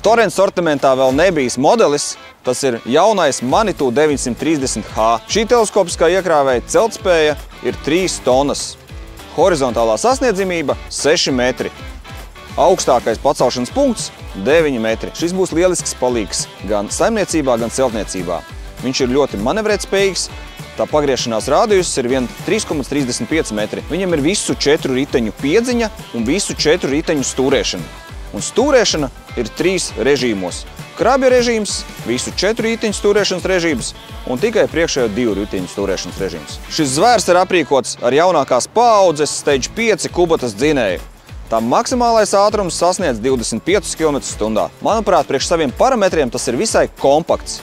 Storens sortimentā vēl nebijis modelis, tas ir jaunais Manitou 930H. Šī teleskopiskā iekrāvēja celtspēja ir 3 tonnas. Horizontālā sasniedzamība 6 metri. Augstākais pacelšanas punkts 9 metri. Šis būs lielisks palīgs gan saimniecībā, gan celtniecībā. Viņš ir ļoti manevrētspējīgs. Tā pagriešanās rādījus ir 3,35 metri. Viņam ir visu 4 riteņu piedziņa un visu 4 riteņu stūrēšana. Un stūrēšana ir 3 režīmos. Krabja režīms, visu 4 riteņu stūrēšanas režīms un tikai priekšējo 2 riteņu stūrēšanas režīms. Šis zvērs ir aprīkots ar jaunākās paaudzes Stage 5 kubatas dzinēju. Tā maksimālais ātrums sasniedz 25 km/h. Manuprāt, priekš saviem parametriem tas ir visai kompakts.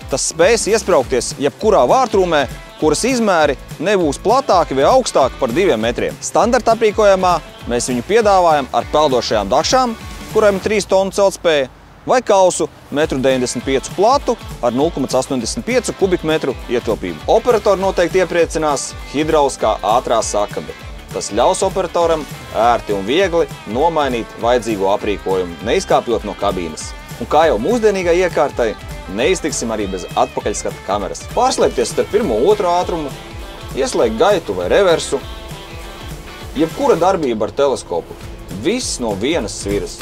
Tas spējas iespraukties jebkurā vārtrūmē, kuras izmēri nebūs platāki vai augstāki par 2 metriem. Standarta aprīkojumā mēs viņu piedāvājam ar peldošajām dakšām, kurām ir 3 tonu celtspēja, vai kausu 1,95 m platu ar 0,85 kubikmetru ietilpību. Operatori noteikti iepriecinās hidrauliskā ātrā sakabe. Tas ļaus operatoram ērti un viegli nomainīt vajadzīgo aprīkojumu, neizkāpjot no kabīnes. Un kā jau mūsdienīgai iekārtai, neiztiksim arī bez atpakaļskata kameras. Pārslēpties starp 1. un 2. ātrumu, ieslēgt gaitu vai reversu, jebkura darbība ar teleskopu. Viss no vienas sviras.